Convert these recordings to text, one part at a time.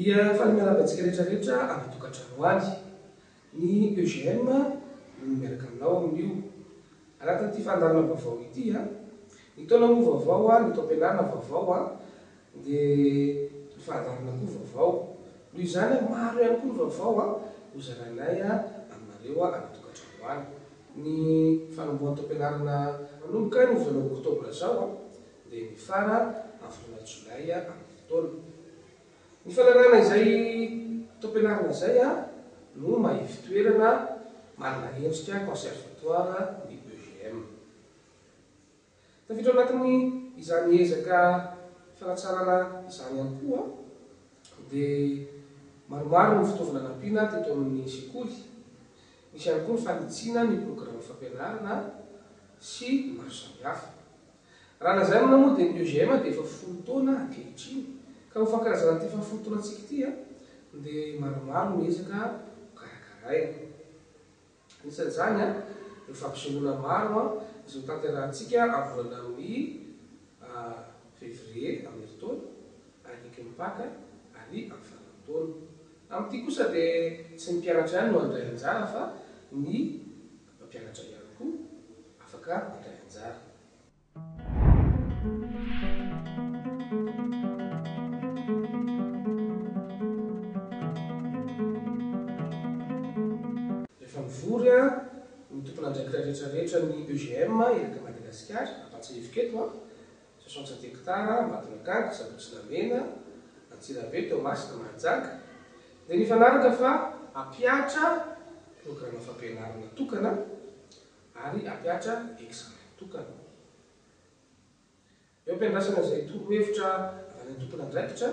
dia fanimiarana antsika rehetrarehetra amin'ny tokantrano any. Ny EGM miaraka aminao amin'io. Anatin'ity fandarana vaovao ity ny taona moa vaovao, ny taom-pianarana vaovao dia ny fandarana koa vaovao. Noho izany maro ihany koa ny vaovao hozaranay aminareo amin'ny tokantrano any. Ny fanombohan'ny taom-pianarana manomboka ny volana oktobra zao dia mifara amin'ny volana jolay amin'ny taona. Ny fanarana izay taom-pianarana izay no mahitsy toerana manana endrika conservatoire ny EGM. Tafiditra anatin'ny izany ezaka fanatsarana izany ihany koa dia maromaro ny fitaovana nampiana teto amin'ny sekoly. Misy ihany koa ny fanitsina ny programme fampianarana sy maro samihafa. Raha lazaina moa dia ny EGM dia efa 10 taona ankehitriny. Ka ho fankarazana ity 10 taona antsika ity dia maromaro miezaka karakaraina. Anisan'izany ireo fampisehoana maro izay tanterahantsika amin'ny volana amin'ny février amin'ny herintaona, ary legiomipaka ary amin'ny faran'ny taona. Amin'ity kosa dia tsy ny mpianatra ihany no handray anjara fa ny mpampianatra ihany koa afaka handray anjara. Rehefa mivory ny tompona andraikitra rehetrarehetra ny EGM eraka Madagasikara, Ampatsahivika eto 67 hectara, Ambatondrakanga, Sabotsynamena, Antsirabe, Toamasina, Mahajanga. Dia ny fanaraka fa hampiatra programme fampianarana tokana ary hampiatra examen tokana. Eo ampiandrasana izay torohevitra avy any tompona andraikitra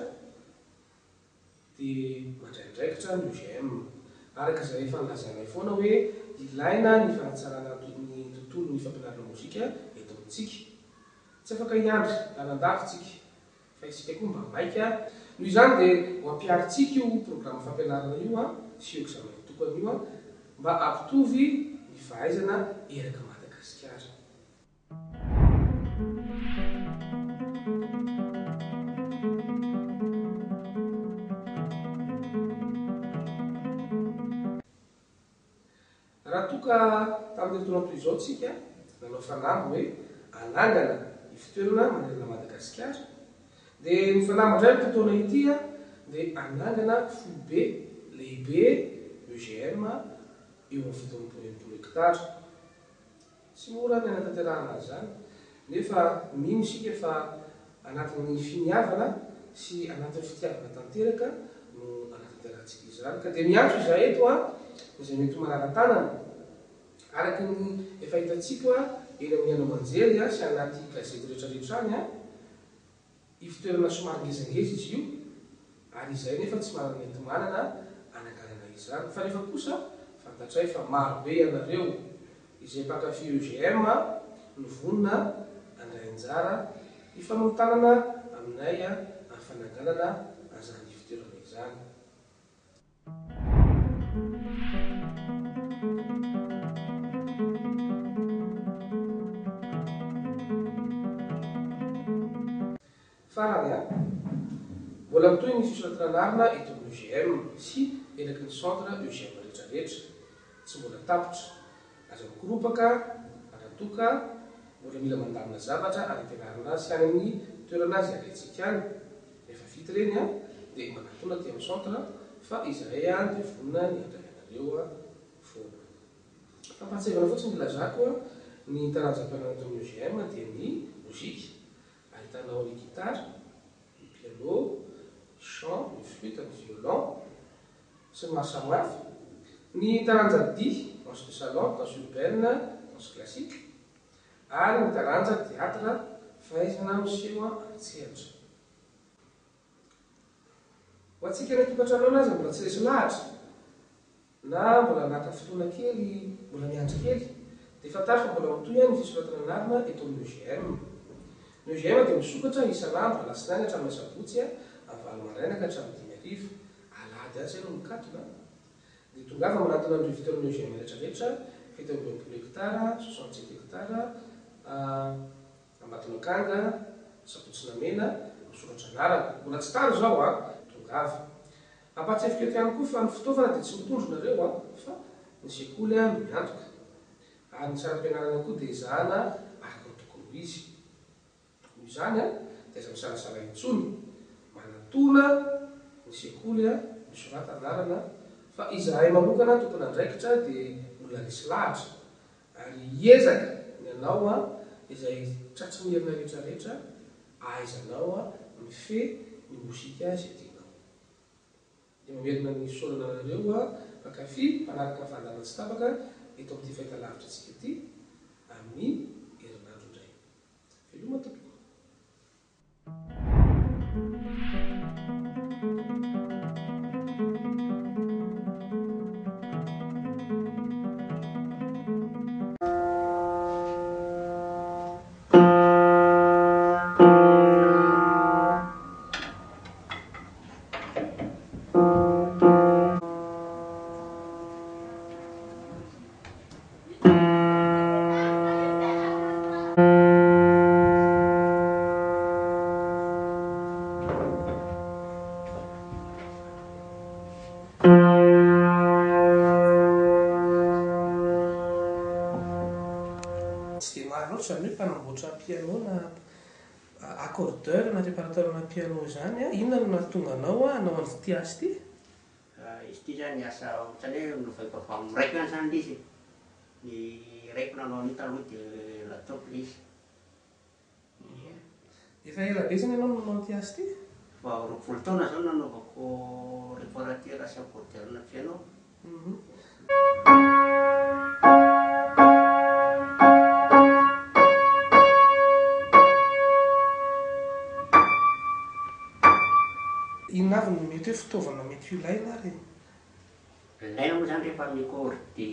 dia mandray andraikitra ny EGM. Araka izay efa nilazanay foana hoe ilaina ny fanatsarana ny tontolon'ny fampianarana mozika eto amintsika. Tsy afaka hiandry lalandavitsika fa isika koa mba maika. Noho izany dia ho ampiaritsika io programme fampianarana io sy io examen tokana io mba hampitovy ny fahaizana eraka Madagasikara. Raha toka tamin'ny taona toy izao tsika nanao fanambo hoe anangana ny fitoerana manerana Madagasikara, dia ny fanambo indray ity taona ity dia anangana foibe lehibe EGM eo amin'ny 70 hectara. Tsy mora ny anatanterahana izany, nefa mino isika fa anatin'ny finiavana sy anatin'ny fitiavana tanteraka no anatanterantsika izany. Ka dia miantso izahay eto izay mety manara-tanana araka ny efa hitantsika eny amin'ny Anomanjery sy anaty gazety rehetrarehetra any ifitoerana somary ngezangeza izy io, ary izay nefa tsy manana enti-manana ananganana izany. Fa nefa kosa fantatray fa marobe ianareo izay mpankafy EGM no vonona handray anjara hifamonotanana aminay amin'ny fananganana an'izany fitoerana izany. Farany mbola mitohy ny fisoratranarina eto amin'ny EGM sy eraky ny centre EGM rehetrarehetra. Tsy mbola tapitra, aza mikoropaka aratoka mbola mila mandamina zavatra any ampianarana sy any amin'ny toerana azy alentsika any. Rehefa vita ireny dia manatona aty amin'ny centre fa izahay dia vonona ny handray anareo foana. Fampahatsahivana fotsiny ilazako ny taranjam-pianarana eto amin'ny EGM dia ny mozika. Ahitanao ny gitara, ny piano, ny chant, ny flûte, ny violon sy ny maro samihafa. Ny taranja-dihy, danse de salon, danse urbaine, danse classique, ary ny taranja théâtre, fahaizana miseho an-tsehatra. Ho antsika ny tokantrano anazy mbola tsy resy lahatra na mbola naka fotoana kely, mbola miandry kely, dia fantary fa mbola mitohy ny fisoratranarina eto amin'ny EGM. Ny EGM dia misokatra isan'andro alasinainy hatramin'ny sabotsy amin'ny 9 maraina ka hatramin'ny 5 alahady azy no mikatona. Dia tongava manatona ny fitoerana EGM rehetrarehetra 70 hectara, 67 hectara, Ambatondrakanga, Sabotsynamena, misokatra anarana. Mbola tsy taro izao tongava. Ampatsefika eto ihany koa fa ny fitaovana dia tsy mitondronareo fa ny sekoly no miantoka. Ary ny saram-pianarana koa dia izahana araka ny tokony izy. Noho izany dia aza misalasala intsony manatona ny sekoly misoratanarana fa izahay manokana tokony andraikitra dia olona nisy lahatra ary hiezaka ny anao izay tratsy mierina rehetrarehetra ahaizanao mifehy ny mozika izay tianao. Dia mamerina ny saorana anareo mpankafy mpanaraka ny fandaharana tsy tapaka eto amin'ity fahitalavitra antsika ity amin'ny herinandro indray. Veloma tompoko. Tsy dia maro loatra zany hoe mpanamboatra piano na accordeur na réparateur na piano izany inona no nahatonga anao hanao an'ity asa ity? Izy ity zany asa ohatrany hoe novaiko avy amin'ny raiko zany ilay izy. Ny raiko nanao an'io taloha dia lataoko ilay izy. Efa ela be zany ianao no nanao an'ity asa ity? Fa 20 taona zao nanaovako réparateur sy accordeur na piano. Inona avy no mety hoe fitaovana mety ilaina reny? Ilaina moa zany rehefa micordy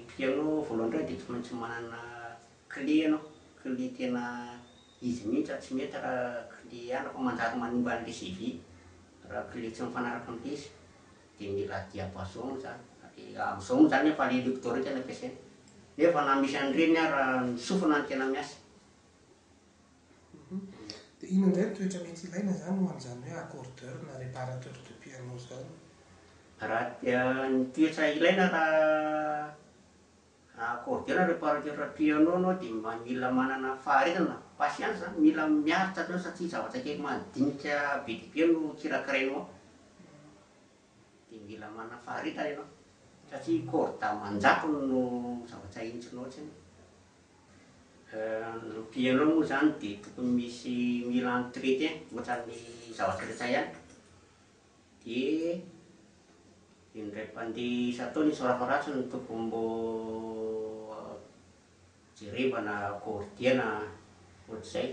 piano voalohany indray dia tsy maintsy manana clé ianao. Clé tena izy mihitsy tsy mety raha clé hafa manjary manimba an'ilay izay vy. Raha clé tsy mifanaraka amin'ilay izy dia mila diapason zany. Amin'izao moa zany efa ilay lecteur tena ampiasaina. Nefa na misy an'ireny raha ny sofina no tena miasa. Dia inona indray ny toetra mety ilaina zany ho an'izany hoe accordeur na réparateur de piano zany? Raha ny toetra ilaina raha accordeur na réparateur piano anao dia mila manana faharetana, patience zany, mila miaritra atao satria zavatra kely madinika be dia be no kirakirainao. Dia mila manana faharetana ianao satria corde manjako no zavatra entsinao ohatrany. Ny piano moa zany dia tokony misy mila entretien ohatran'ny zavatra rehetra ihany. Dia indray mpandeha isa-taona izy raha ratsy no tokony mbo jerevana cordiana ohatr'izay.